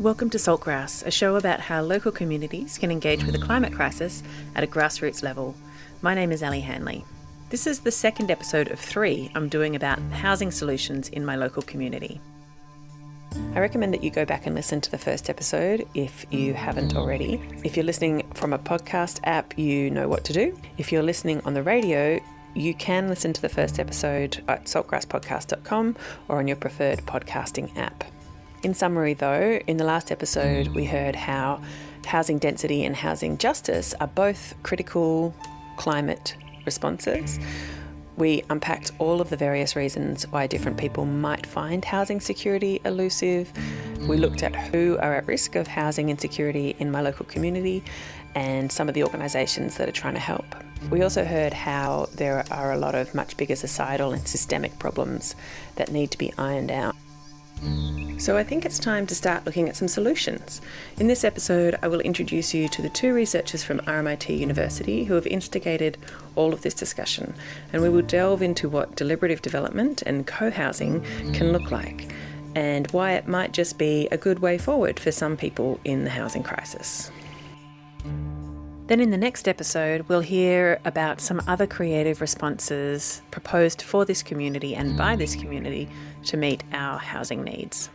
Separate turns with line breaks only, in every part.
Welcome to Saltgrass, a show about how local communities can engage with the climate crisis at a grassroots level. My name is Ali Hanley. This is the second episode of 3 I'm doing about housing solutions in my local community. I recommend that you go back and listen to the first episode if you haven't already. If you're listening from a podcast app, you know what to do. If you're listening on the radio, you can listen to the first episode at saltgrasspodcast.com or on your preferred podcasting app. In summary though, in the last episode we heard how housing density and housing justice are both critical climate responses. We unpacked all of the various reasons why different people might find housing security elusive. We looked at who are at risk of housing insecurity in my local community and some of the organisations that are trying to help. We also heard how there are a lot of much bigger societal and systemic problems that need to be ironed out. So I think it's time to start looking at some solutions. In this episode, I will introduce you to the 2 researchers from RMIT University who have instigated all of this discussion, and we will delve into what deliberative development and co-housing can look like, and why it might just be a good way forward for some people in the housing crisis. Then in the next episode, we'll hear about some other creative responses proposed for this community and by this community to meet our housing needs.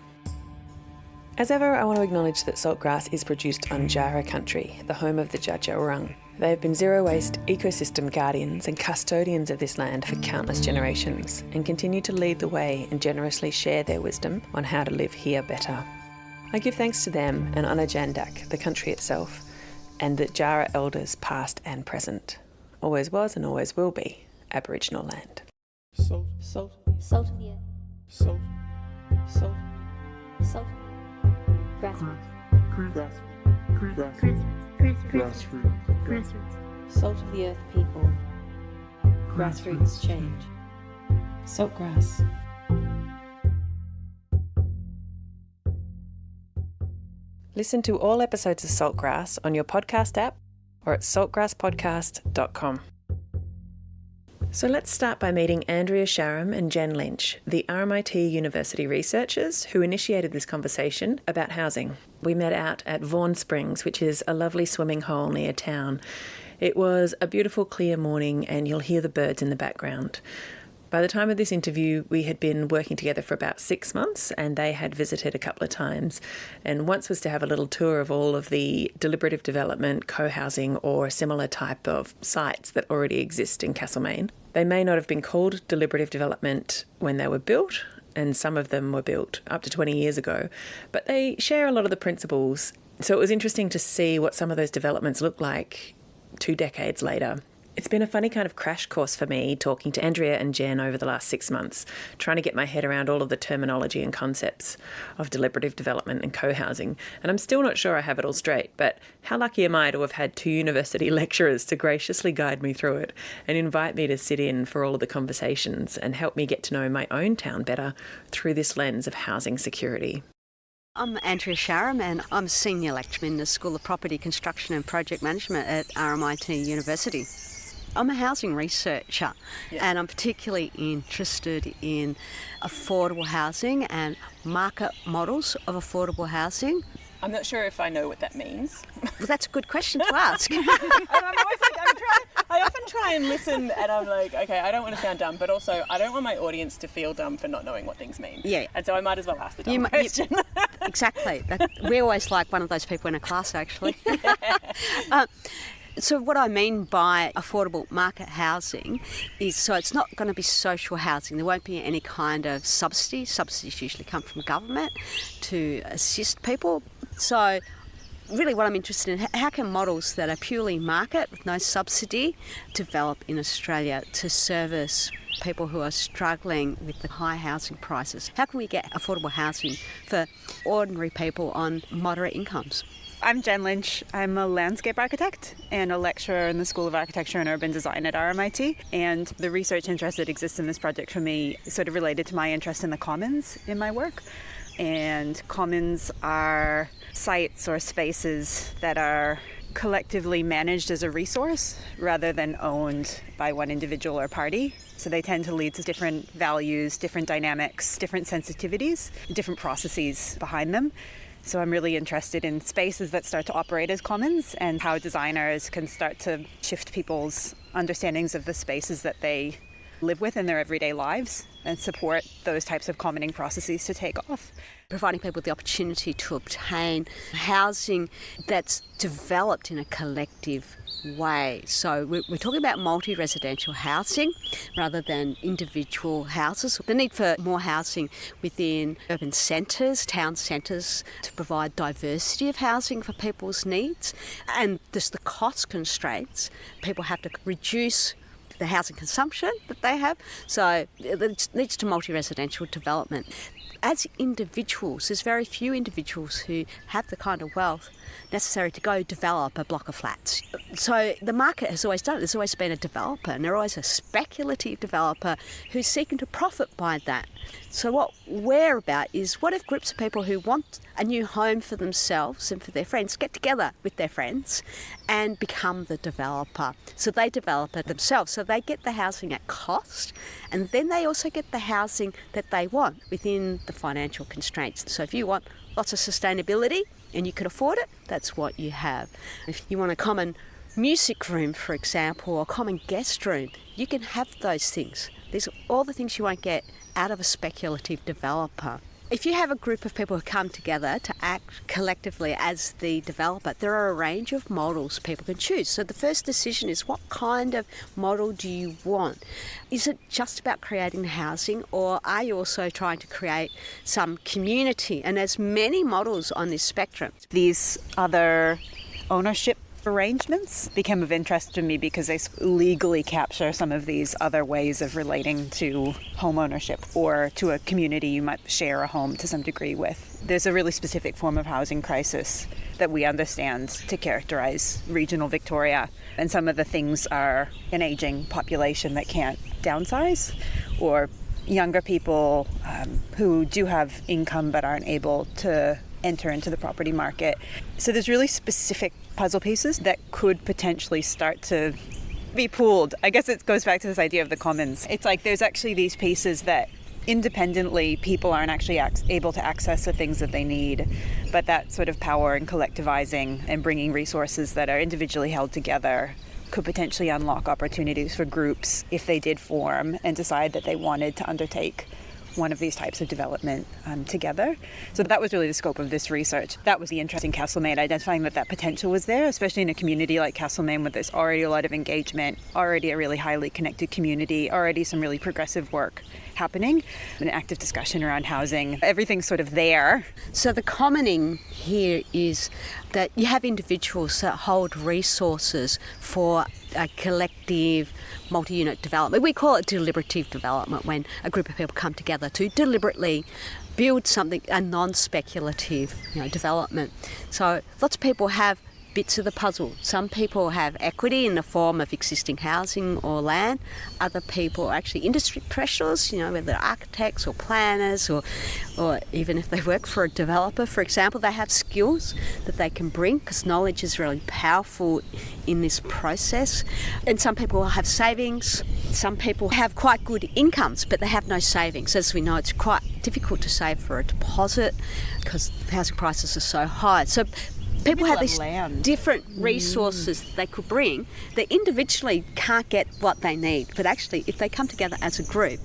As ever, I want to acknowledge that Saltgrass is produced on Jara country, the home of the Dja Dja Wurrung. They have been zero-waste ecosystem guardians and custodians of this land for countless generations and continue to lead the way and generously share their wisdom on how to live here better. I give thanks to them and honour Jandak, the country itself, and the Jara elders past and present. Always was and always will be Aboriginal land.
Salt, salt,
Salt of the earth.
salt, salt,
Salt. Grassroots.
grassroots.
Salt of the earth people. Grassroots change.
Saltgrass. Listen to all episodes of Saltgrass on your podcast app or at saltgrasspodcast.com. So let's start by meeting Andrea Sharam and Jen Lynch, the RMIT University researchers who initiated this conversation about housing. We met out at Vaughan Springs, which is a lovely swimming hole near town. It was a beautiful clear morning and you'll hear the birds in the background. By the time of this interview, we had been working together for about 6 months and they had visited a couple of times. And once was to have a little tour of all of the deliberative development, co-housing or similar type of sites that already exist in Castlemaine. They may not have been called deliberative development when they were built, and some of them were built up to 20 years ago, but they share a lot of the principles. So it was interesting to see what some of those developments look like 2 decades later. It's been a funny kind of crash course for me talking to Andrea and Jen over the last 6 months, trying to get my head around all of the terminology and concepts of deliberative development and co-housing. And I'm still not sure I have it all straight, but how lucky am I to have had 2 university lecturers to graciously guide me through it and invite me to sit in for all of the conversations and help me get to know my own town better through this lens of housing security.
I'm Andrea Sharam and I'm a senior lecturer in the School of Property Construction and Project Management at RMIT University. I'm a housing researcher and I'm particularly interested in affordable housing and market models of affordable housing.
I'm not sure if I know what that means.
Well, that's a good question to ask.
I often try and listen and I'm like, okay, I don't want to sound dumb, but also I don't want my audience to feel dumb for not knowing what things mean.
Yeah.
And so I might as well ask the dumb question.
Exactly. We're always like one of those people in a class, actually. So what I mean by affordable market housing is, so it's not going to be social housing. There won't be any kind of subsidy. Subsidies usually come from government to assist people. So really what I'm interested in, how can models that are purely market with no subsidy develop in Australia to service people who are struggling with the high housing prices? How can we get affordable housing for ordinary people on moderate incomes?
I'm Jen Lynch. I'm a landscape architect and a lecturer in the School of Architecture and Urban Design at RMIT. And the research interest that exists in this project for me is sort of related to my interest in the commons in my work. And commons are sites or spaces that are collectively managed as a resource rather than owned by one individual or party. So they tend to lead to different values, different dynamics, different sensitivities, different processes behind them. So I'm really interested in spaces that start to operate as commons and how designers can start to shift people's understandings of the spaces that they live with in their everyday lives and support those types of commoning processes to take off.
Providing people the opportunity to obtain housing that's developed in a collective way. So we're talking about multi-residential housing rather than individual houses. The need for more housing within urban centres, town centres, to provide diversity of housing for people's needs, and just the cost constraints. People have to reduce the housing consumption that they have, so it leads to multi-residential development. As individuals, there's very few individuals who have the kind of wealth necessary to go develop a block of flats. So the market has always done it. There's always been a developer, and they're always a speculative developer who's seeking to profit by that. So what we're about is, what if groups of people who want a new home for themselves and for their friends get together with their friends and become the developer? So they develop it themselves. So they get the housing at cost, and then they also get the housing that they want within the financial constraints. So if you want lots of sustainability and you can afford it, that's what you have. If you want a common music room, for example, or a common guest room, you can have those things. These are all the things you won't get out of a speculative developer. If you have a group of people who come together to act collectively as the developer, there are a range of models people can choose. So the first decision is, what kind of model do you want? Is it just about creating housing, or are you also trying to create some community? And there's many models on this spectrum.
These other ownership arrangements became of interest to me because they legally capture some of these other ways of relating to home ownership or to a community you might share a home to some degree with. There's a really specific form of housing crisis that we understand to characterize regional Victoria, and some of the things are an aging population that can't downsize, or younger people who do have income but aren't able to enter into the property market. So there's really specific puzzle pieces that could potentially start to be pooled. I guess it goes back to this idea of the commons. It's like there's actually these pieces that independently people aren't actually able to access the things that they need, but that sort of power and collectivizing and bringing resources that are individually held together could potentially unlock opportunities for groups if they did form and decide that they wanted to undertake one of these types of development together. So that was really the scope of this research. That was the interest in Castlemaine, identifying that potential was there, especially in a community like Castlemaine, where there's already a lot of engagement, already a really highly connected community, already some really progressive work happening, an active discussion around housing. Everything's sort of there.
So the commoning here is that you have individuals that hold resources for a collective multi-unit development. We call it deliberative development, when a group of people come together to deliberately build something, a non-speculative development. So lots of people have bits of the puzzle. Some people have equity in the form of existing housing or land. Other people are actually industry professionals, whether they're architects or planners, or even if they work for a developer, for example, they have skills that they can bring, because knowledge is really powerful in this process. And some people have savings. Some people have quite good incomes, but they have no savings. As we know, it's quite difficult to save for a deposit because housing prices are so high. So people have these different resources that they could bring that individually can't get what they need. But actually, if they come together as a group,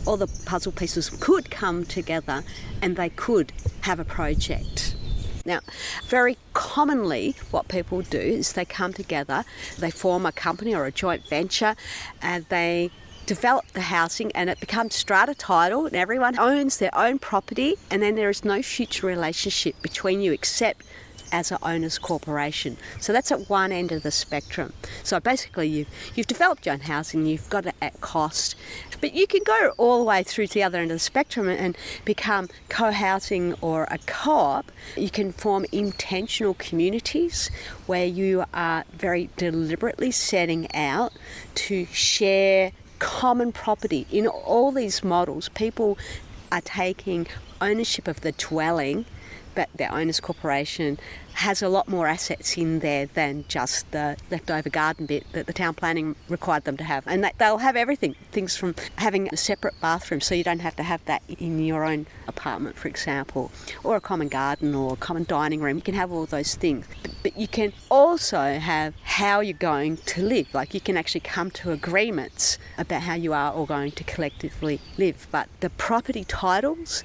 all the puzzle pieces could come together and they could have a project. Now, very commonly what people do is they come together, they form a company or a joint venture, and they develop the housing, and it becomes strata title, and everyone owns their own property, and then there is no future relationship between you except as an owner's corporation. So that's at one end of the spectrum. So basically you've developed your own housing, you've got it at cost, but you can go all the way through to the other end of the spectrum and become co-housing or a co-op. You can form intentional communities where you are very deliberately setting out to share common property. In all these models, people are taking ownership of the dwelling, but their owner's corporation has a lot more assets in there than just the leftover garden bit that the town planning required them to have. And they'll have everything, things from having a separate bathroom so you don't have to have that in your own apartment, for example, or a common garden or a common dining room. You can have all those things. But you can also have how you're going to live. Like you can actually come to agreements about how you are all going to collectively live. But the property titles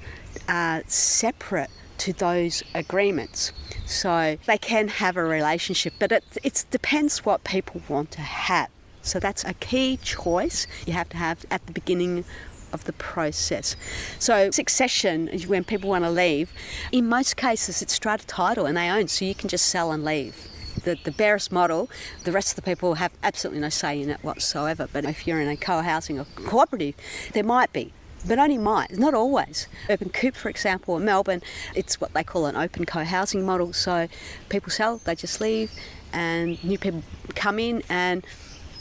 are separate to those agreements. So they can have a relationship, but it depends what people want to have. So that's a key choice you have to have at the beginning of the process. So succession is when people want to leave. In most cases, it's strata title and they own, so you can just sell and leave. The barest model, the rest of the people have absolutely no say in it whatsoever. But if you're in a co-housing or cooperative, there might be, but only might, not always. Urban Coop, for example, in Melbourne, it's what they call an open co-housing model. So people sell, they just leave, and new people come in, and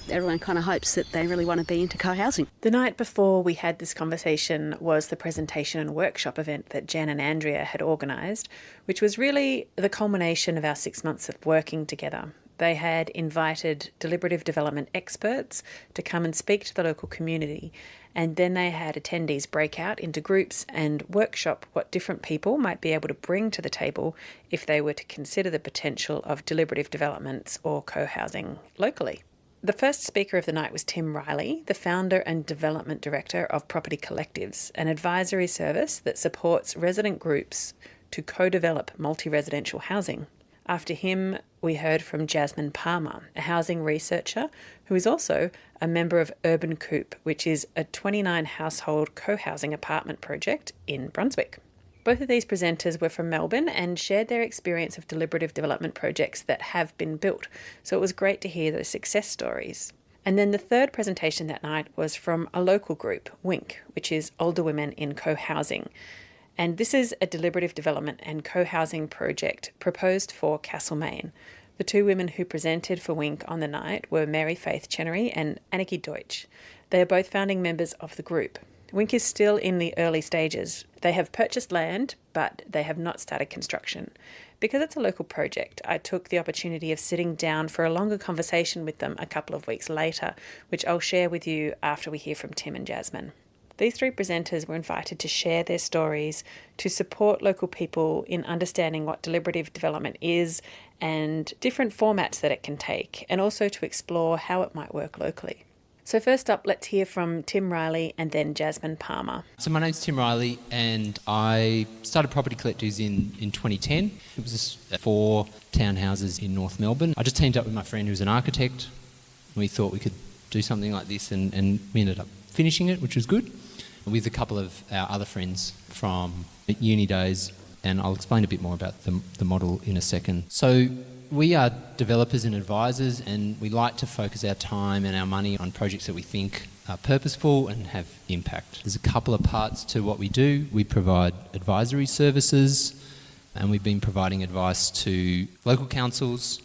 everyone kind of hopes that they really want to be into co-housing.
The night before we had this conversation was the presentation and workshop event that Jen and Andrea had organised, which was really the culmination of our 6 months of working together. They had invited deliberative development experts to come and speak to the local community, and then they had attendees break out into groups and workshop what different people might be able to bring to the table if they were to consider the potential of deliberative developments or co-housing locally. The first speaker of the night was Tim Riley, the founder and development director of Property Collectives, an advisory service that supports resident groups to co-develop multi-residential housing. After him, we heard from Jasmine Palmer, a housing researcher who is also a member of Urban Coop, which is a 29-household co-housing apartment project in Brunswick. Both of these presenters were from Melbourne and shared their experience of deliberative development projects that have been built, so it was great to hear those success stories. And then the third presentation that night was from a local group, WINK, which is Older Women in Co-Housing. And this is a deliberative development and co-housing project proposed for Castlemaine. The two women who presented for WINK on the night were Mary Faith Chenery and Anneke Deutsch. They are both founding members of the group. WINK is still in the early stages. They have purchased land, but they have not started construction. Because it's a local project, I took the opportunity of sitting down for a longer conversation with them a couple of weeks later, which I'll share with you after we hear from Tim and Jasmine. These three presenters were invited to share their stories, to support local people in understanding what deliberative development is and different formats that it can take, and also to explore how it might work locally. So first up, let's hear from Tim Riley and then Jasmine Palmer.
So my name's Tim Riley and I started Property Collectives in 2010. It was 4 townhouses in North Melbourne. I just teamed up with my friend who's an architect. We thought we could do something like this and we ended up finishing it, which was good, with a couple of our other friends from uni days, and I'll explain a bit more about the model in a second. So we are developers and advisors, and we like to focus our time and our money on projects that we think are purposeful and have impact. There's a couple of parts to what we do. We provide advisory services, and we've been providing advice to local councils,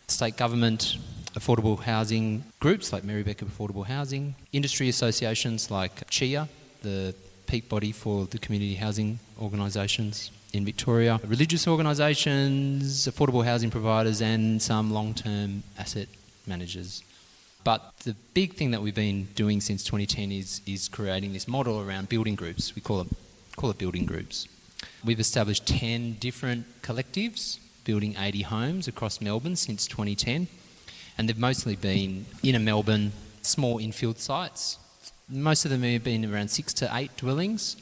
state government, affordable housing groups like Mary Becker Affordable Housing, industry associations like CHIA, the peak body for the community housing organisations in Victoria, religious organisations, affordable housing providers and some long-term asset managers. But the big thing that we've been doing since 2010 is creating this model around building groups. We call it building groups. We've established 10 different collectives building 80 homes across Melbourne since 2010, and they've mostly been inner Melbourne, small infield sites. Most of them have been around 6 to 8 dwellings,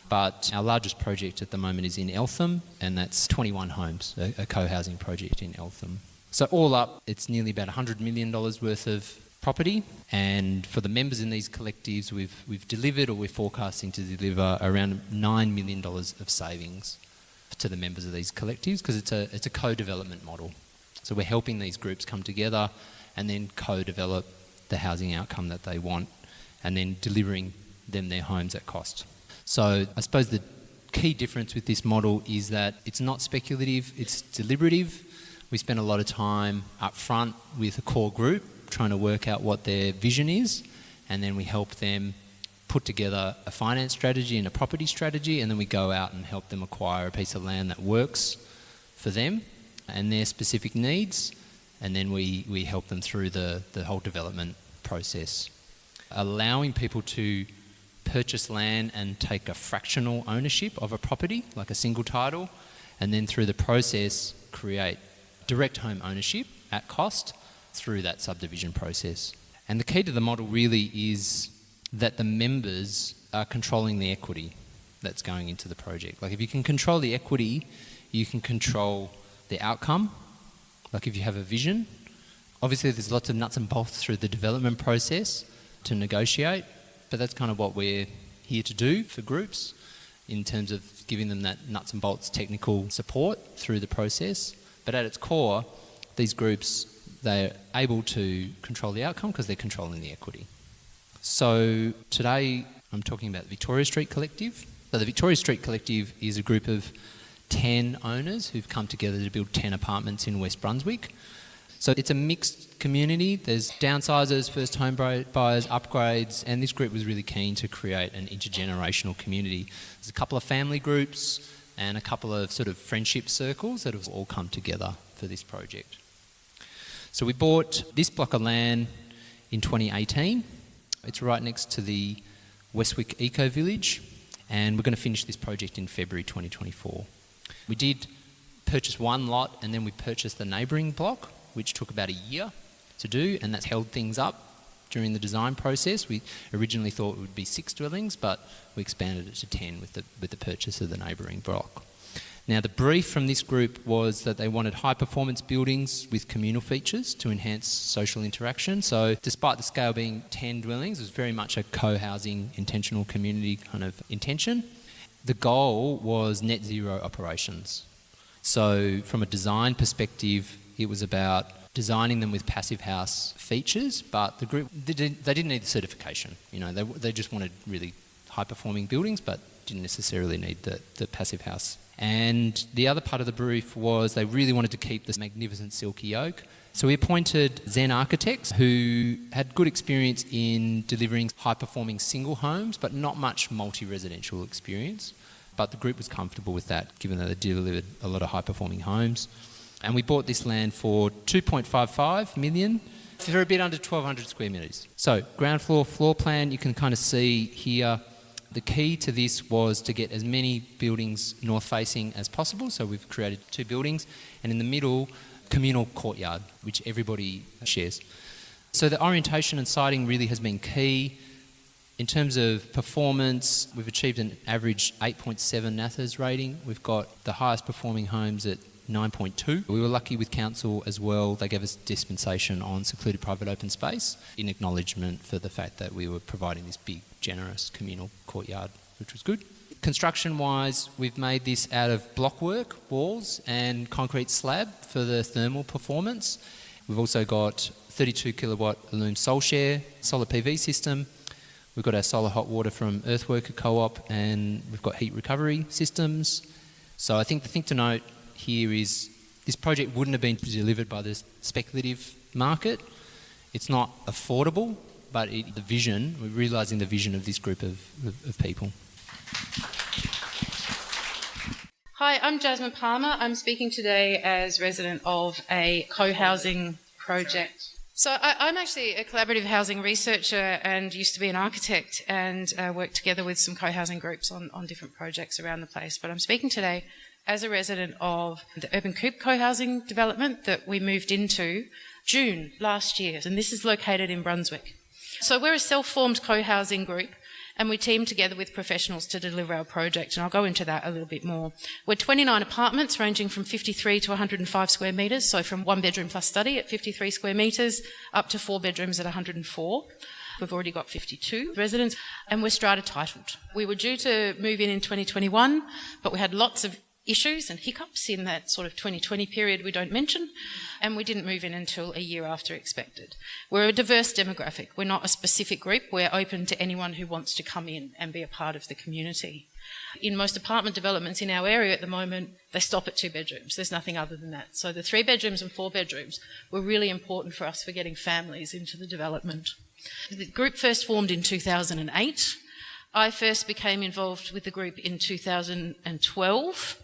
but our largest project at the moment is in Eltham, and that's 21 homes, a co-housing project in Eltham. So all up, it's nearly about $100 million worth of property, and for the members in these collectives, we've delivered, or we're forecasting to deliver, around $9 million of savings to the members of these collectives, because it's a co-development model. So we're helping these groups come together and then co-develop the housing outcome that they want, and then delivering them their homes at cost. So I suppose the key difference with this model is that it's not speculative, it's deliberative. We spend a lot of time up front with a core group trying to work out what their vision is, and then we help them put together a finance strategy and a property strategy, and then we go out and help them acquire a piece of land that works for them and their specific needs, and then we help them through the whole development process. Allowing people to purchase land and take a fractional ownership of a property, like a single title, and then through the process create direct home ownership at cost through that subdivision process. And the key to the model really is that the members are controlling the equity that's going into the project. Like if you can control the equity, you can control the outcome. Like if you have a vision, obviously there's lots of nuts and bolts through the development process to negotiate, but that's kind of what we're here to do for groups in terms of giving them that nuts and bolts technical support through the process. But at its core, these groups, they're able to control the outcome because they're controlling the equity. So today I'm talking about the Victoria Street Collective. So the Victoria Street Collective is a group of 10 owners who've come together to build 10 apartments in West Brunswick. So it's a mixed community. There's downsizers, first home buyers, upgrades, and this group was really keen to create an intergenerational community. There's a couple of family groups and a couple of sort of friendship circles that have all come together for this project. So we bought this block of land in 2018. It's right next to the Westwick Eco Village, and we're going to finish this project in February 2024. We did purchase one lot, and then we purchased the neighbouring block, which took about a year to do, and that's held things up during the design process. We originally thought it would be 6 dwellings, but we expanded it to 10 with the purchase of the neighbouring block. Now, the brief from this group was that they wanted high-performance buildings with communal features to enhance social interaction. So despite the scale being 10 dwellings, it was very much a co-housing, intentional community kind of intention. The goal was net zero operations. So from a design perspective, it was about designing them with passive house features, but the group, they didn't need the certification. You know, they just wanted really high-performing buildings, but didn't necessarily need the passive house. And the other part of the brief was they really wanted to keep this magnificent silky oak. So we appointed Zen architects who had good experience in delivering high-performing single homes, but not much multi-residential experience. But the group was comfortable with that, given that they delivered a lot of high-performing homes. And we bought this land for $2.55 million for a bit under 1,200 square metres. So ground floor plan, you can kind of see here. The key to this was to get as many buildings north-facing as possible. So we've created 2 buildings, and in the middle, communal courtyard, which everybody shares. So the orientation and siting really has been key. In terms of performance, we've achieved an average 8.7 NATHAS rating. We've got the highest performing homes at 9.2. We were lucky with council as well. They gave us dispensation on secluded private open space in acknowledgement for the fact that we were providing this big, generous communal courtyard, which was good. Construction-wise, we've made this out of blockwork, walls and concrete slab for the thermal performance. We've also got 32 kilowatt Illume SolShare solar PV system. We've got our solar hot water from Earthworker Co-op, and we've got heat recovery systems. So I think the thing to note here is this project wouldn't have been delivered by the speculative market. It's not affordable, but the vision, we're realising the vision of this group of people.
Hi, I'm Jasmine Palmer. I'm speaking today as resident of a co-housing project. So I'm actually a collaborative housing researcher and used to be an architect and worked together with some co-housing groups on different projects around the place. But I'm speaking today as a resident of the Urban Coop co-housing development that we moved into June last year, and this is located in Brunswick. So we're a self-formed co-housing group, and we team together with professionals to deliver our project, and I'll go into that a little bit more. We're 29 apartments ranging from 53 to 105 square metres, so from 1 bedroom plus study at 53 square metres up to 4 bedrooms at 104. We've already got 52 residents, and we're strata titled. We were due to move in 2021, but we had lots of issues and hiccups in that sort of 2020 period we don't mention, and we didn't move in until a year after expected. We're a diverse demographic. We're not a specific group. We're open to anyone who wants to come in and be a part of the community. In most apartment developments in our area at the moment, they stop at 2 bedrooms. There's nothing other than that. So the 3 bedrooms and 4 bedrooms were really important for us for getting families into the development. The group first formed in 2008. I first became involved with the group in 2012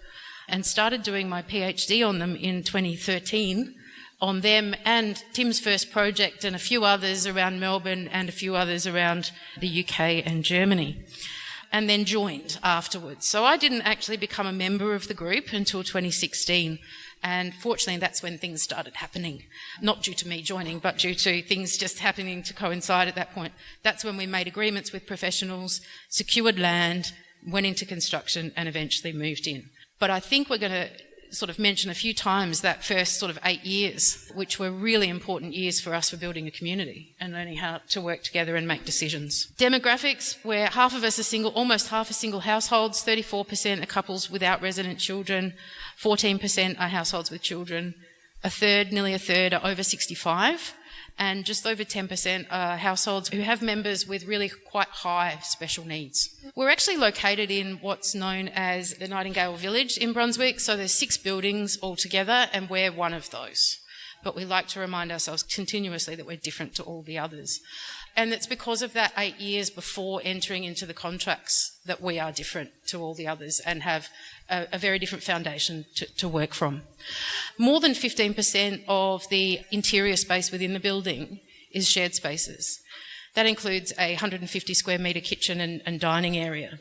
and started doing my PhD on them in 2013, on them and Tim's first project and a few others around Melbourne and a few others around the UK and Germany, and then joined afterwards. So I didn't actually become a member of the group until 2016, and fortunately that's when things started happening. Not due to me joining, but due to things just happening to coincide at that point. That's when we made agreements with professionals, secured land, went into construction and eventually moved in. But I think we're going to sort of mention a few times that first sort of 8 years, which were really important years for us for building a community and learning how to work together and make decisions. Demographics, where half of us are single, almost half are single households, 34% are couples without resident children, 14% are households with children, nearly a third are over 65, and just over 10% are households who have members with really quite high special needs. We're actually located in what's known as the Nightingale Village in Brunswick, so there's 6 buildings altogether and we're one of those. But we like to remind ourselves continuously that we're different to all the others. And it's because of that 8 years before entering into the contracts that we are different to all the others and have a very different foundation to work from. More than 15% of the interior space within the building is shared spaces. That includes a 150 square metre kitchen and dining area,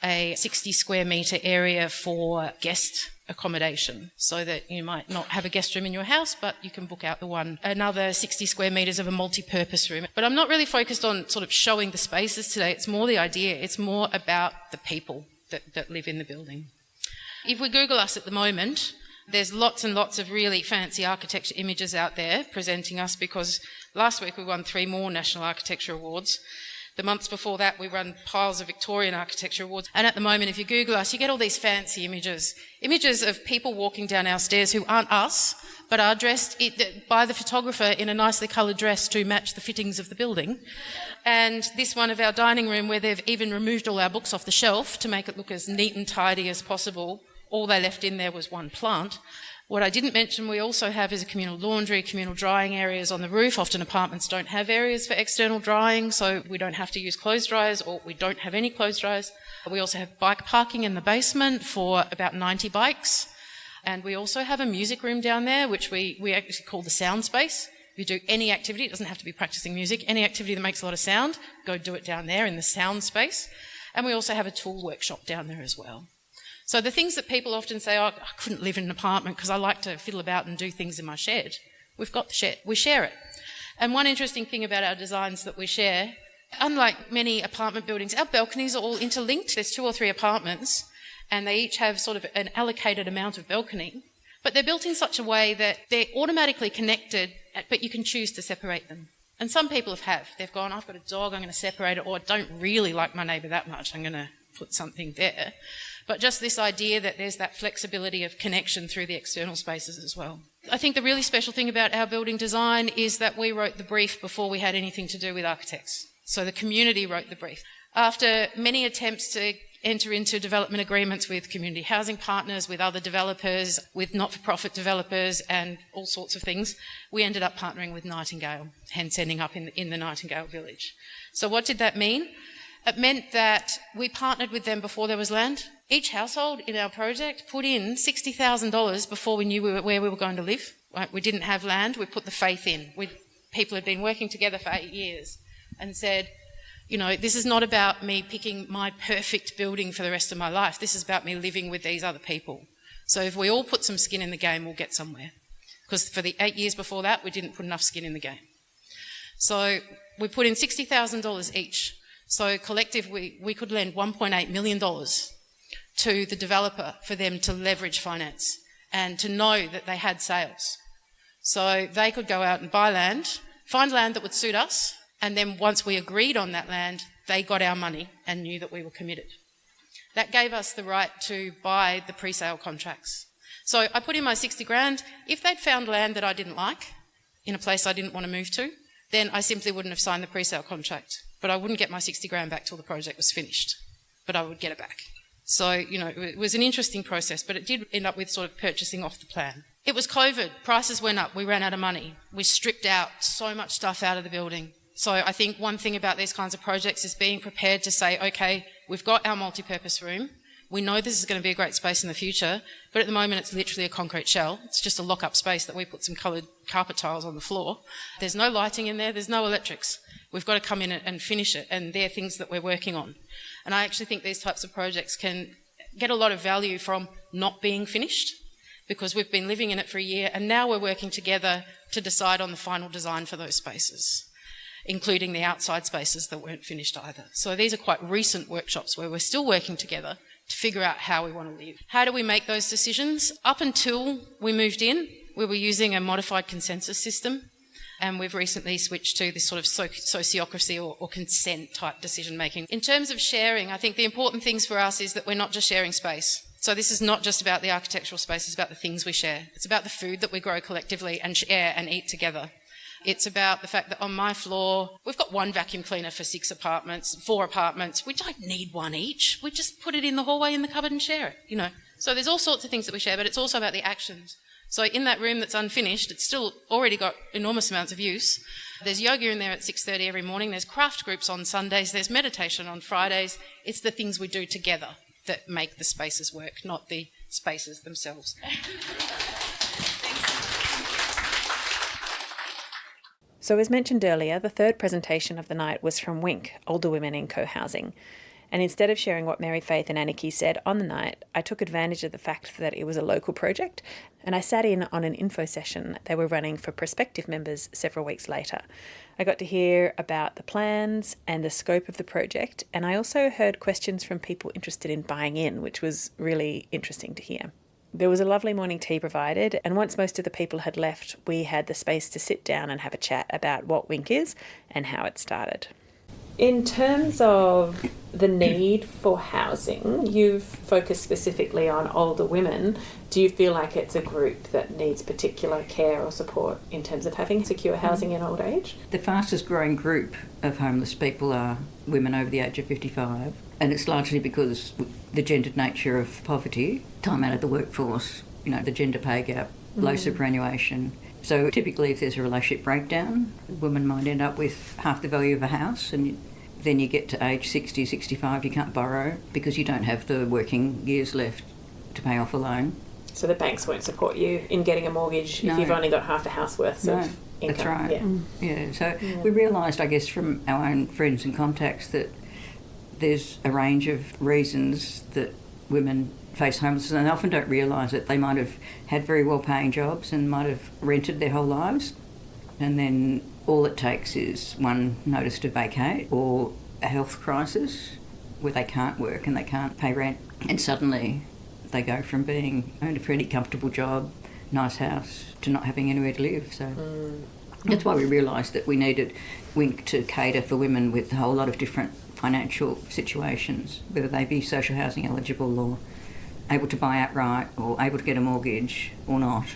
a 60 square metre area for guest accommodation, so that you might not have a guest room in your house, but you can book out the one. Another 60 square metres of a multi-purpose room. But I'm not really focused on sort of showing the spaces today. It's more the idea. It's more about the people that live in the building. If we Google us at the moment, there's lots and lots of really fancy architecture images out there presenting us, because last week we won 3 more National Architecture Awards. The months before that, we run piles of Victorian Architecture Awards. And at the moment, if you Google us, you get all these fancy images. Images of people walking down our stairs who aren't us, but are dressed by the photographer in a nicely coloured dress to match the fittings of the building. And this one of our dining room, where they've even removed all our books off the shelf to make it look as neat and tidy as possible. All they left in there was one plant. What I didn't mention we also have is a communal laundry, communal drying areas on the roof. Often apartments don't have areas for external drying, so we don't have to use clothes dryers, or we don't have any clothes dryers. We also have bike parking in the basement for about 90 bikes. And we also have a music room down there, which we actually call the sound space. If you do any activity, it doesn't have to be practicing music, any activity that makes a lot of sound, go do it down there in the sound space. And we also have a tool workshop down there as well. So the things that people often say, oh, I couldn't live in an apartment because I like to fiddle about and do things in my shed. We've got the shed. We share it. And one interesting thing about our designs that we share, unlike many apartment buildings, our balconies are all interlinked. There's 2 or 3 apartments and they each have sort of an allocated amount of balcony. But they're built in such a way that they're automatically connected, but you can choose to separate them. And some people have. They've gone, I've got a dog, I'm going to separate it, or I don't really like my neighbour that much, I'm going to put something there. But just this idea that there's that flexibility of connection through the external spaces as well. I think the really special thing about our building design is that we wrote the brief before we had anything to do with architects. So the community wrote the brief. After many attempts to enter into development agreements with community housing partners, with other developers, with not-for-profit developers and all sorts of things, we ended up partnering with Nightingale, hence ending up in the Nightingale Village. So what did that mean? It meant that we partnered with them before there was land. Each household in our project put in $60,000 before we knew where we were going to live. Right? We didn't have land. We put the faith in. People had been working together for 8 years and said, you know, this is not about me picking my perfect building for the rest of my life. This is about me living with these other people. So if we all put some skin in the game, we'll get somewhere. Because for the 8 years before that, we didn't put enough skin in the game. So we put in $60,000 each. So collectively, we could lend $1.8 million to the developer for them to leverage finance and to know that they had sales. So they could go out and buy land, find land that would suit us, and then once we agreed on that land, they got our money and knew that we were committed. That gave us the right to buy the pre-sale contracts. So I put in my 60 grand. If they'd found land that I didn't like, in a place I didn't want to move to, then I simply wouldn't have signed the pre-sale contract. But I wouldn't get my 60 grand back till the project was finished. But I would get it back. So, you know, it was an interesting process, but it did end up with sort of purchasing off the plan. It was COVID. Prices went up. We ran out of money. We stripped out so much stuff out of the building. So I think one thing about these kinds of projects is being prepared to say, okay, we've got our multi-purpose room. We know this is going to be a great space in the future, but at the moment it's literally a concrete shell. It's just a lock-up space that we put some coloured carpet tiles on the floor. There's no lighting in there, there's no electrics. We've got to come in and finish it, and they're things that we're working on. And I actually think these types of projects can get a lot of value from not being finished, because we've been living in it for a year, and now we're working together to decide on the final design for those spaces, including the outside spaces that weren't finished either. So these are quite recent workshops where we're still working together to figure out how we want to live. How do we make those decisions? Up until we moved in, we were using a modified consensus system, and we've recently switched to this sort of sociocracy or consent type decision making. In terms of sharing, I think the important things for us is that we're not just sharing space. So this is not just about the architectural space, it's about the things we share. It's about the food that we grow collectively and share and eat together. It's about the fact that on my floor, we've got one vacuum cleaner for 4 apartments. We don't need one each. We just put it in the hallway in the cupboard and share it, you know. So there's all sorts of things that we share, but it's also about the actions. So in that room that's unfinished, it's still already got enormous amounts of use. There's yoga in there at 6:30 every morning. There's craft groups on Sundays. There's meditation on Fridays. It's the things we do together that make the spaces work, not the spaces themselves.
So as mentioned earlier, the third presentation of the night was from WINC, Older Women in Co-Housing. And instead of sharing what Mary Faith and Aniki said on the night, I took advantage of the fact that it was a local project, and I sat in on an info session they were running for prospective members several weeks later. I got to hear about the plans and the scope of the project, and I also heard questions from people interested in buying in, which was really interesting to hear. There was a lovely morning tea provided, and once most of the people had left, we had the space to sit down and have a chat about what WINC is and how it started. In terms of the need for housing, you've focused specifically on older women. Do you feel like it's a group that needs particular care or support in terms of having secure housing in old age?
The fastest growing group of homeless people are women over the age of 55, and it's largely because the gendered nature of poverty, time out of the workforce, you know, the gender pay gap, low superannuation. So typically if there's a relationship breakdown, a woman might end up with half the value of a house, and then you get to age 60, 65, you can't borrow because you don't have the working years left to pay off a loan.
So the banks won't support you in getting a mortgage if you've only got half a house worth of income.
That's right. Yeah. So we realised, I guess, from our own friends and contacts that there's a range of reasons that women face homelessness, and they often don't realise that they might have had very well-paying jobs and might have rented their whole lives, and then all it takes is one notice to vacate or a health crisis where they can't work and they can't pay rent, and suddenly they go from being in a pretty comfortable job, nice house, to not having anywhere to live. So that's why we realised that we needed WINC to cater for women with a whole lot of different financial situations, whether they be social housing eligible or able to buy outright or able to get a mortgage or not.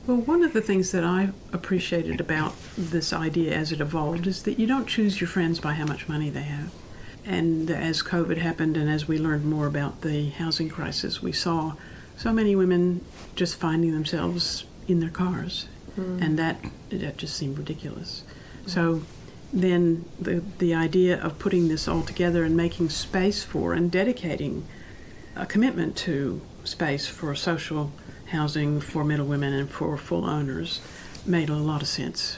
Well, one of the things that I appreciated about this idea as it evolved is that you don't choose your friends by how much money they have. And as COVID happened and as we learned more about the housing crisis, we saw so many women just finding themselves in their cars. And that just seemed ridiculous. So then the idea of putting this all together and making space for and dedicating a commitment to space for social housing for middle women and for full owners made a lot of sense.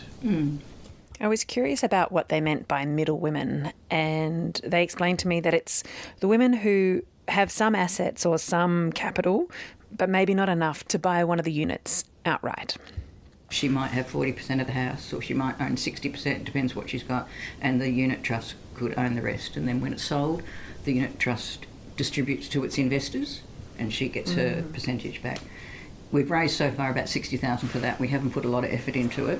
I was curious about what they meant by middle women, and they explained to me that it's the women who have some assets or some capital, but maybe not enough to buy one of the units outright.
She might have 40% of the house, or she might own 60%, depends what she's got, and the unit trust could own the rest. And then when it's sold, the unit trust distributes to its investors and she gets her percentage back. We've raised so far about $60,000 for that. We haven't put a lot of effort into it.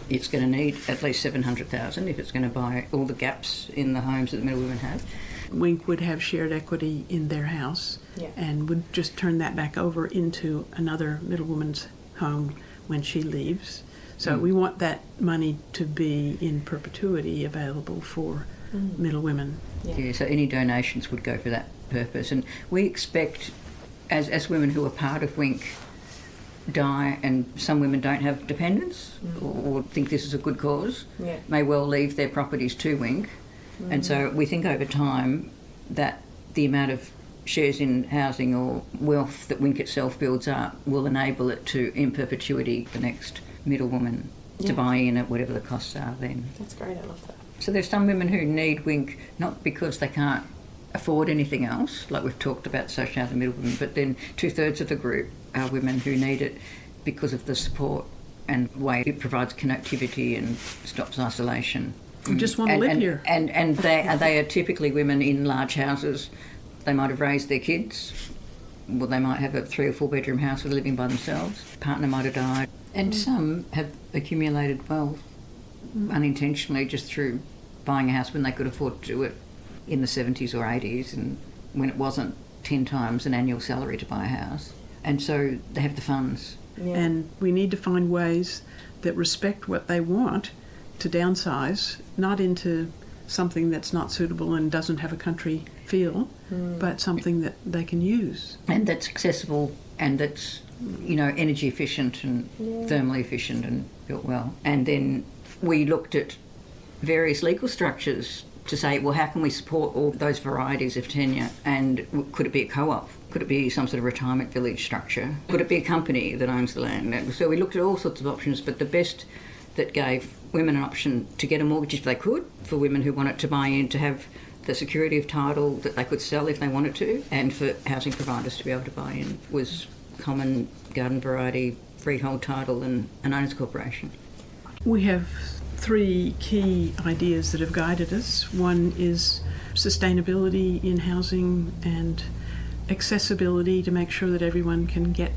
It's going to need at least $700,000 if it's going to buy all the gaps in the homes that the middle women have.
WINC would have shared equity in their house and would just turn that back over into another middle woman's home when she leaves. So we want that money to be in perpetuity available for middle women.
Yeah, so any donations would go for that purpose. And we expect, as women who are part of WINC, die and some women don't have dependents or think this is a good cause, may well leave their properties to Wink. And so we think over time that the amount of shares in housing or wealth that Wink itself builds up will enable it to, in perpetuity, the next middle woman to buy in at whatever the costs are then.
That's great, I love that.
So there's some women who need Wink not because they can't afford anything else, like we've talked about social housing middle women, but then 2/3 of the group are women who need it because of the support and way it provides connectivity and stops isolation.
We just want to live here.
And they are typically women in large houses. They might have raised their kids. Well, they might have a 3 or 4 bedroom house with living by themselves. Partner might have died. And some have accumulated wealth unintentionally just through buying a house when they could afford to do it in the 70s or 80s and when it wasn't 10 times an annual salary to buy a house. And so they have the funds.
And we need to find ways that respect what they want to downsize, not into something that's not suitable and doesn't have a country feel, but something that they can use.
And that's accessible and that's, energy efficient and thermally efficient and built well. And then we looked at various legal structures to say, well, how can we support all those varieties of tenure? And could it be a co-op? Could it be some sort of retirement village structure? Could it be a company that owns the land? So we looked at all sorts of options, but the best that gave women an option to get a mortgage if they could, for women who wanted to buy in, to have the security of title that they could sell if they wanted to, and for housing providers to be able to buy in, was common garden variety, freehold title and an owners corporation.
We have 3 key ideas that have guided us. One is sustainability in housing and accessibility to make sure that everyone can get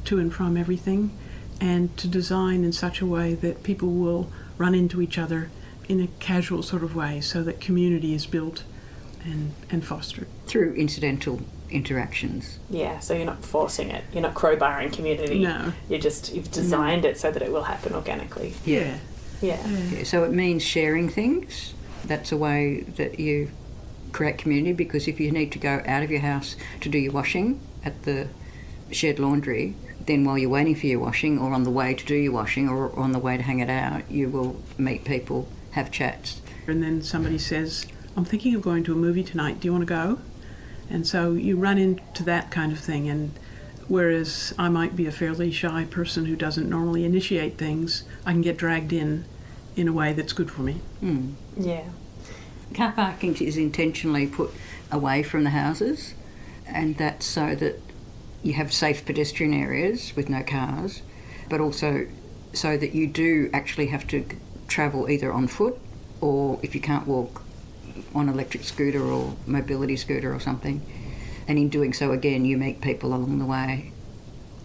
to and from everything, and to design in such a way that people will run into each other in a casual sort of way so that community is built and fostered.
Through incidental interactions.
Yeah, so you're not forcing it. You're not crowbarring community.
No.
You've designed it so that it will happen organically.
Yeah.
So it means sharing things. That's a way that you create community, because if you need to go out of your house to do your washing at the shared laundry, then while you're waiting for your washing, or on the way to do your washing, or on the way to hang it out, you will meet people, have chats.
And then somebody says, I'm thinking of going to a movie tonight, do you want to go? And so you run into that kind of thing, and whereas I might be a fairly shy person who doesn't normally initiate things, I can get dragged in a way that's good for me.
Yeah.
Car parking is intentionally put away from the houses, and that's so that you have safe pedestrian areas with no cars, but also so that you do actually have to travel either on foot, or if you can't walk, on electric scooter or mobility scooter or something. And in doing so, again, you meet people along the way.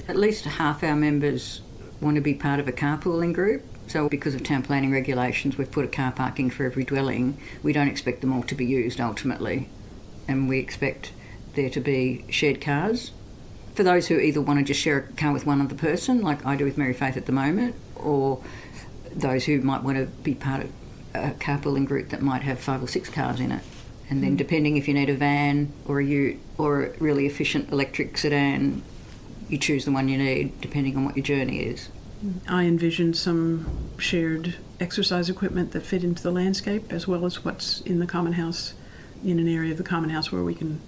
At least half our members want to be part of a carpooling group. So because of town planning regulations, we've put a car parking for every dwelling. We don't expect them all to be used ultimately. And we expect there to be shared cars for those who either want to just share a car with one other person, like I do with Mary Faith at the moment, or those who might want to be part of a carpooling group that might have 5 or 6 cars in it. And then depending if you need a van or a ute or a really efficient electric sedan, you choose the one you need depending on what your journey is.
I envision some shared exercise equipment that fit into the landscape, as well as what's in the common house, in an area of the common house where we can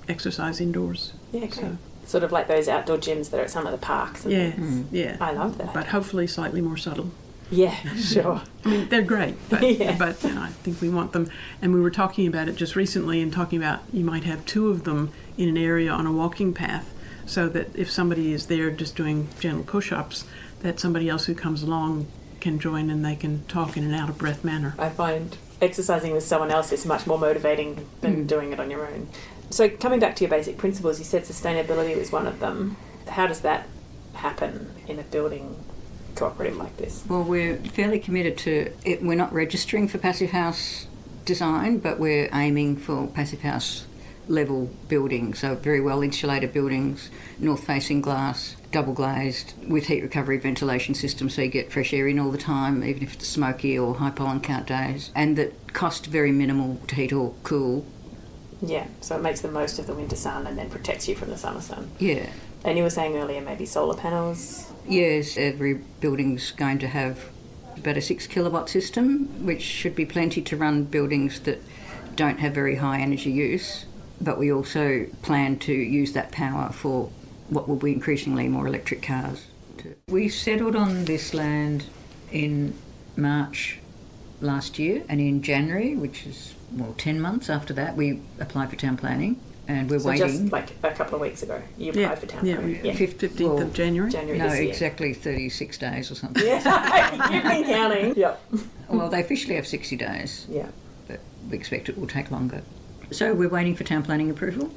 exercise indoors.
Yeah, okay. Sort of like those outdoor gyms that are at some of the parks. And
Yeah.
I love that.
But hopefully slightly more subtle.
Yeah, sure.
I mean, they're great, but,
Yeah.
but I think we want them. And we were talking about it just recently, and talking about you might have 2 of them in an area on a walking path, so that if somebody is there just doing gentle push-ups, that somebody else who comes along can join and they can talk in an out-of-breath manner.
I find exercising with someone else is much more motivating than doing it on your own. So coming back to your basic principles, you said sustainability was one of them. How does that happen in a building cooperative like this?
Well, we're fairly committed to it. We're not registering for passive house design, but we're aiming for passive house level buildings, so very well insulated buildings, north facing glass, double glazed, with heat recovery ventilation systems, so you get fresh air in all the time, even if it's smoky or high pollen count days, and that cost very minimal to heat or cool.
Yeah, so it makes the most of the winter sun and then protects you from the summer sun.
Yeah,
And you were saying earlier maybe solar panels?
Yes, every building's going to have about a 6 kilowatt system, which should be plenty to run buildings that don't have very high energy use. But we also plan to use that power for what will be increasingly more electric cars. We settled on this land in March last year, and in January, which is 10 months after that, we applied for town planning, and we're waiting.
Just like a couple of weeks ago, you applied for town planning.
Yeah, 15th of January.
No,
this year.
exactly 36 days or something.
Yeah, you've been counting. Yep.
Well, they officially have 60 days.
Yeah.
But we expect it will take longer. So we're waiting for town planning approval,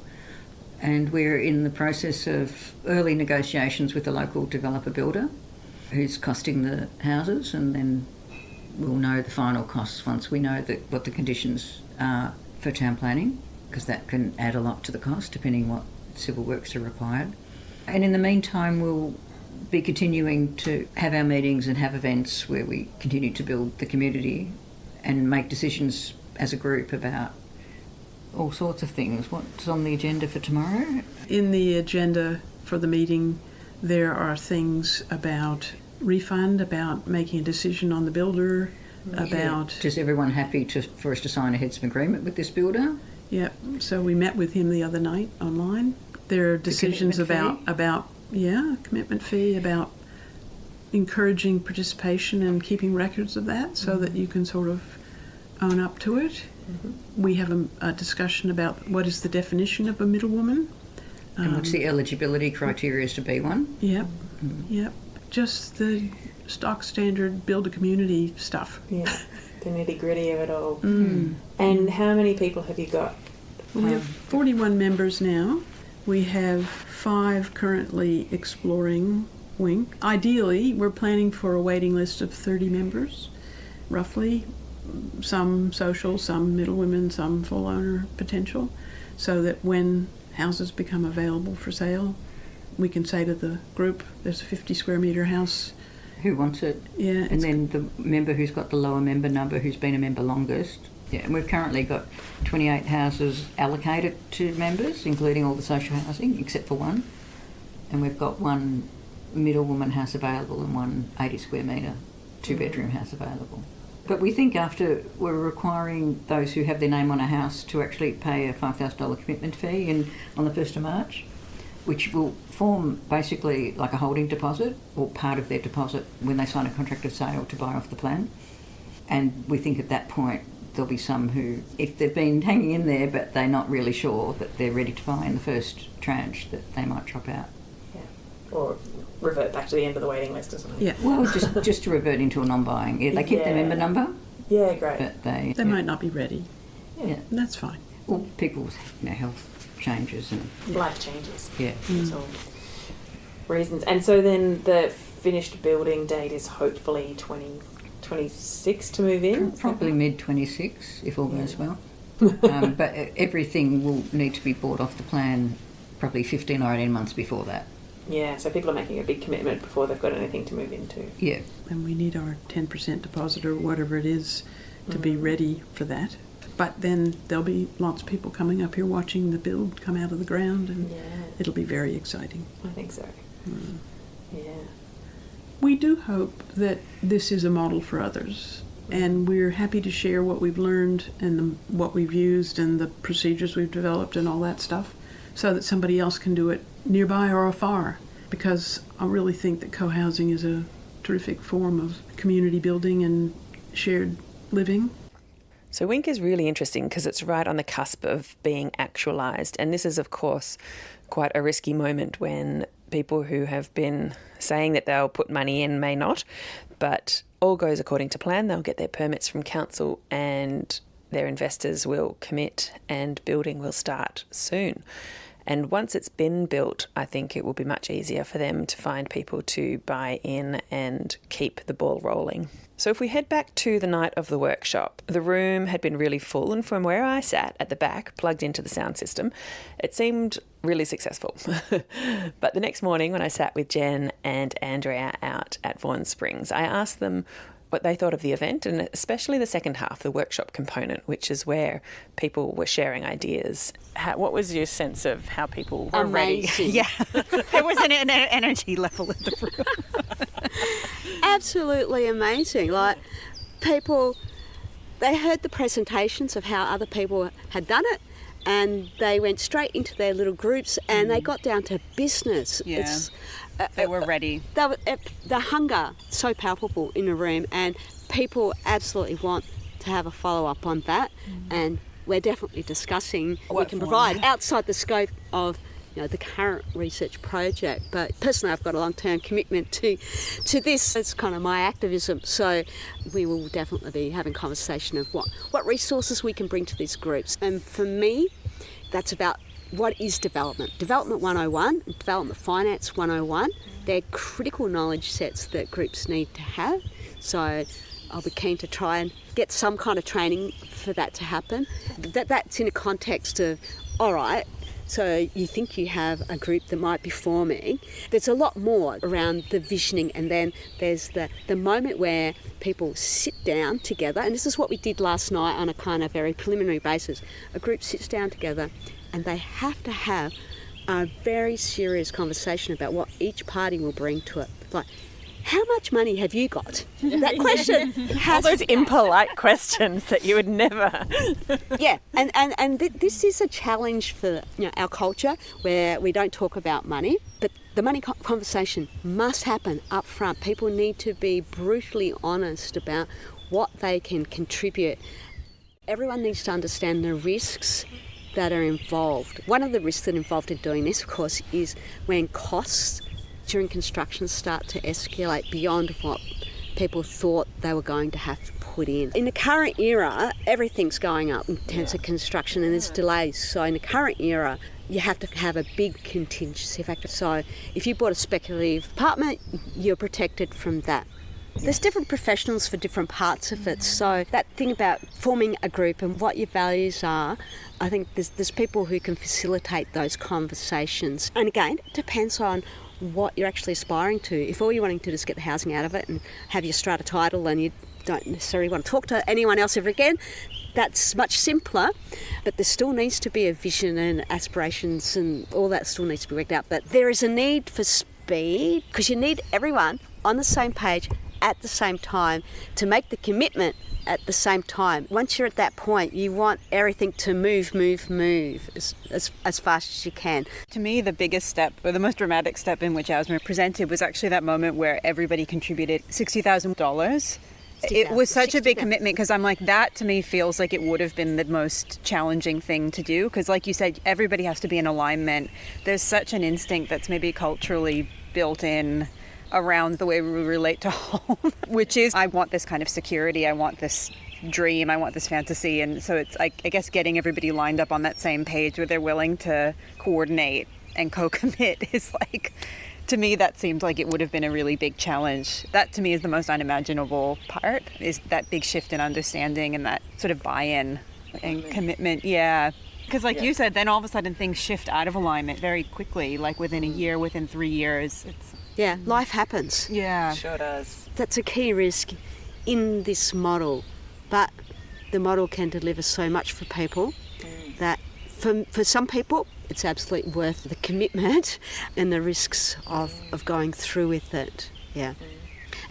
and we're in the process of early negotiations with the local developer builder who's costing the houses, and then we'll know the final costs once we know what the conditions are for town planning, because that can add a lot to the cost depending what civil works are required. And in the meantime, we'll be continuing to have our meetings and have events where we continue to build the community and make decisions as a group about all sorts of things. What's on the agenda for tomorrow?
In the agenda for the meeting, there are things about refund, about making a decision on the builder, about...
Is everyone happy for us to sign a heads of agreement with this builder?
Yep. So we met with him the other night online. There are decisions about commitment fee, about encouraging participation and keeping records of that so that you can sort of own up to it. Mm-hmm. We have a discussion about what is the definition of a middlewoman.
And what's the eligibility criteria to be one?
Yep. Yep. Just the stock standard build a community stuff.
Yeah, the nitty gritty of it all. Mm. And how many people have you got?
We have 41 members now. We have 5 currently exploring Wink. Ideally, we're planning for a waiting list of 30 members, roughly. Some social, some middle women, some full owner potential, so that when houses become available for sale, we can say to the group, there's a 50 square metre house.
Who wants it?
Yeah.
And then the member who's got the lower member number, who's been a member longest. Yeah, and we've currently got 28 houses allocated to members, including all the social housing, except for one. And we've got one middle woman house available and one 80 square metre 2-bedroom house available. But we think after we're requiring those who have their name on a house to actually pay a $5,000 commitment fee on the 1st of March, which will form basically like a holding deposit or part of their deposit when they sign a contract of sale to buy off the plan. And we think at that point there'll be some who, if they've been hanging in there but they're not really sure that they're ready to buy in the first tranche, that they might drop out.
Yeah. Or revert back to the end of the waiting list or something.
Yeah, well, just to revert into a non-buying. Yeah, they keep their member number.
Yeah, great.
But they
might not be ready.
Yeah.
That's fine.
Well, people's health changes and...
Life changes.
Yeah.
So, reasons. And so then the finished building date is hopefully 2026 to move in?
Probably mid-26, if all goes well. But everything will need to be bought off the plan probably 15 or 18 months before that.
Yeah, so people are making a big commitment before they've got anything to move into.
Yeah.
And we need our 10% deposit or whatever it is to be ready for that. But then there'll be lots of people coming up here watching the build come out of the ground, and it'll be very exciting.
I think so. Mm. Yeah.
We do hope that this is a model for others, and we're happy to share what we've learned and what we've used and the procedures we've developed and all that stuff, so that somebody else can do it nearby or afar, because I really think that co-housing is a terrific form of community building and shared living.
So Wink is really interesting because it's right on the cusp of being actualised, and this is of course quite a risky moment when people who have been saying that they'll put money in may not, but all goes according to plan. They'll get their permits from council and their investors will commit and building will start soon. And once it's been built, I think it will be much easier for them to find people to buy in and keep the ball rolling. So if we head back to the night of the workshop, the room had been really full, and from where I sat at the back, plugged into the sound system, it seemed really successful. But the next morning when I sat with Jen and Andrea out at Vaughan Springs, I asked them what they thought of the event, and especially the second half, the workshop component, which is where people were sharing ideas. What was your sense of how people were ready?
Yeah,
There was an energy level in the room.
absolutely amazing. Like, people, they heard the presentations of how other people had done it, and they went straight into their little groups, and they got down to business.
Yeah. They were ready.
The hunger so palpable in the room, and people absolutely want to have a follow-up on that, and we're definitely discussing what we can provide outside the scope of the current research project. But personally, I've got a long-term commitment to this. It's kind of my activism, so we will definitely be having conversation of what resources we can bring to these groups. And for me, that's about what is development. Development 101, Development Finance 101, they're critical knowledge sets that groups need to have. So I'll be keen to try and get some kind of training for that to happen. That's in a context of, all right, so you think you have a group that might be forming. There's a lot more around the visioning, and then there's the moment where people sit down together, and this is what we did last night on a kind of very preliminary basis. A group sits down together and they have to have a very serious conversation about what each party will bring to it. Like, how much money have you got? That question has
All those impolite questions that you would never...
Yeah, and this is a challenge for our culture, where we don't talk about money, but the money conversation must happen up front. People need to be brutally honest about what they can contribute. Everyone needs to understand the risks that are involved. One of the risks that are involved in doing this, of course, is when costs during construction start to escalate beyond what people thought they were going to have to put in. In the current era, everything's going up in terms of construction, and there's delays. So in the current era, you have to have a big contingency factor. So if you bought a speculative apartment, you're protected from that. There's different professionals for different parts of it. So that thing about forming a group and what your values are, I think there's people who can facilitate those conversations. And again, it depends on what you're actually aspiring to. If all you're wanting to do is get the housing out of it and have your strata title, and you don't necessarily want to talk to anyone else ever again, that's much simpler. But there still needs to be a vision and aspirations, and all that still needs to be worked out. But there is a need for speed, because you need everyone on the same page at the same time to make the commitment at the same time. Once you're at that point, you want everything to move as fast as you can.
To me, the biggest step, or the most dramatic step in which Asma presented, was actually that moment where everybody contributed $60,000. It was such a big commitment, because I'm like, that to me feels like it would have been the most challenging thing to do, because like you said, everybody has to be in alignment. There's such an instinct that's maybe culturally built in around the way we relate to home, which is, I want this kind of security, I want this dream, I want this fantasy. And so it's, I guess, getting everybody lined up on that same page where they're willing to coordinate and co-commit is like, to me, that seemed like it would have been a really big challenge. That to me is the most unimaginable part, is that big shift in understanding and that sort of buy-in and commitment. Yeah. Because like you said, then all of a sudden things shift out of alignment very quickly, like within a year, within 3 years.
Yeah, life happens.
Yeah.
Sure does.
That's a key risk in this model, but the model can deliver so much for people that for some people it's absolutely worth the commitment and the risks of going through with it. Yeah.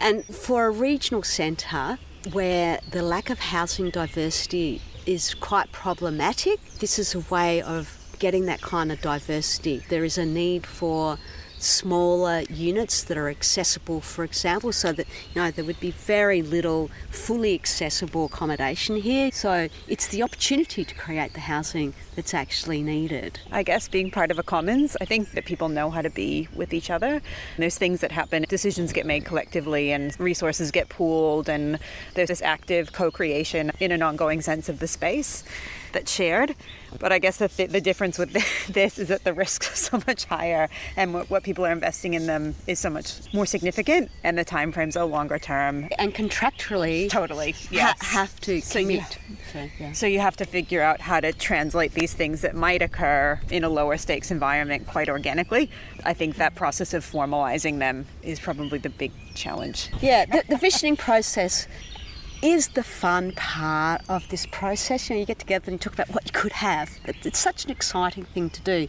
And for a regional centre where the lack of housing diversity is quite problematic, this is a way of getting that kind of diversity. There is a need for smaller units that are accessible, for example, so that there would be very little fully accessible accommodation here. So it's the opportunity to create the housing that's actually needed.
I guess being part of a commons, I think that people know how to be with each other. There's things that happen, decisions get made collectively and resources get pooled, and there's this active co-creation in an ongoing sense of the space. that's shared. But I guess the difference with this is that the risks are so much higher, and what people are investing in them is so much more significant, and the timeframes are longer term.
And contractually,
Totally, yes.
have to commit.
So you have to figure out how to translate these things that might occur in a lower stakes environment quite organically. I think that process of formalizing them is probably the big challenge.
Yeah, the visioning process is the fun part of this process. You get together and talk about what you could have. It's such an exciting thing to do.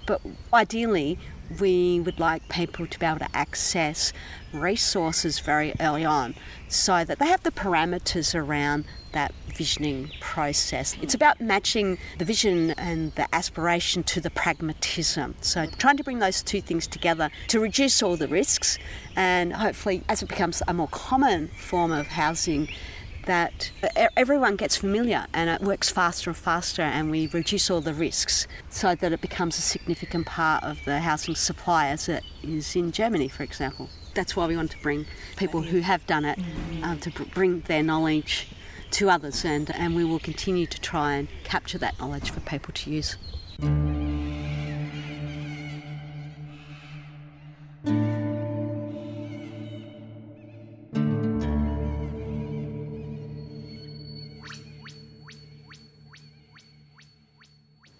But ideally, we would like people to be able to access resources very early on so that they have the parameters around that visioning process. It's about matching the vision and the aspiration to the pragmatism. So trying to bring those two things together to reduce all the risks, and hopefully as it becomes a more common form of housing, that everyone gets familiar and it works faster and faster, and we reduce all the risks so that it becomes a significant part of the housing supply as it is in Germany, for example. That's why we want to bring people who have done it to bring their knowledge to others, and we will continue to try and capture that knowledge for people to use.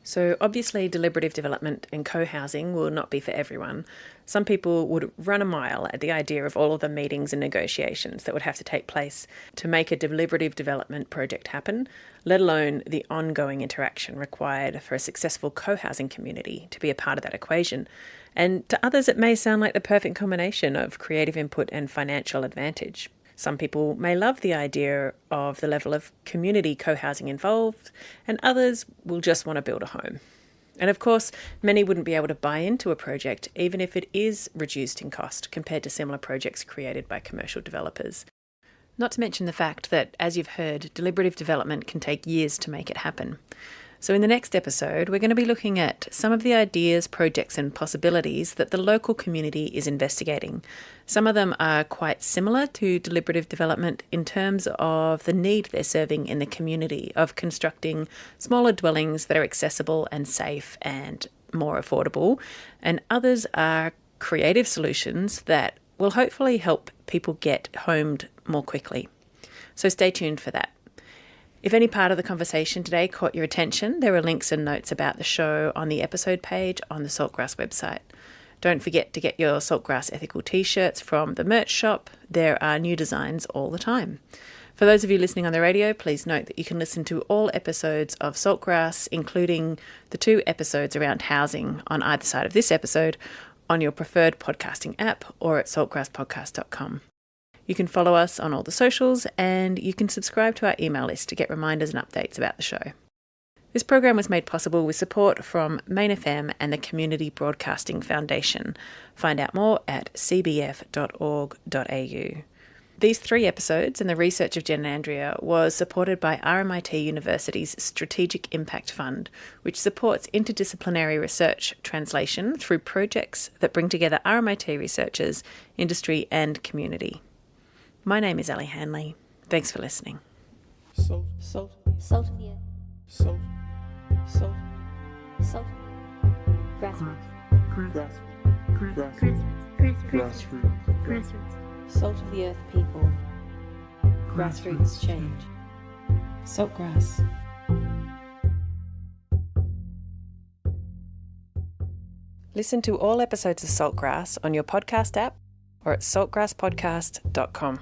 So obviously deliberative development and co-housing will not be for everyone. Some people would run a mile at the idea of all of the meetings and negotiations that would have to take place to make a deliberative development project happen, let alone the ongoing interaction required for a successful co-housing community to be a part of that equation. And to others, it may sound like the perfect combination of creative input and financial advantage. Some people may love the idea of the level of community co-housing involved, and others will just want to build a home. And of course, many wouldn't be able to buy into a project even if it is reduced in cost compared to similar projects created by commercial developers. Not to mention the fact that, as you've heard, deliberative development can take years to make it happen. So in the next episode, we're going to be looking at some of the ideas, projects and possibilities that the local community is investigating. Some of them are quite similar to deliberative development in terms of the need they're serving in the community of constructing smaller dwellings that are accessible and safe and more affordable. And others are creative solutions that will hopefully help people get homed more quickly. So stay tuned for that. If any part of the conversation today caught your attention, there are links and notes about the show on the episode page on the Saltgrass website. Don't forget to get your Saltgrass ethical t-shirts from the merch shop. There are new designs all the time. For those of you listening on the radio, please note that you can listen to all episodes of Saltgrass, including the 2 episodes around housing on either side of this episode, on your preferred podcasting app or at saltgrasspodcast.com. You can follow us on all the socials, and you can subscribe to our email list to get reminders and updates about the show. This program was made possible with support from Main FM and the Community Broadcasting Foundation. Find out more at cbf.org.au. These 3 episodes and the research of Jen and Andrea was supported by RMIT University's Strategic Impact Fund, which supports interdisciplinary research translation through projects that bring together RMIT researchers, industry and community. My name is Ellie Hanley. Thanks for listening.
Salt of the earth. Salt. Grassroots. Salt of the earth people. Grassroots change.
Saltgrass. Listen to all episodes of Saltgrass on your podcast app or at saltgrasspodcast.com.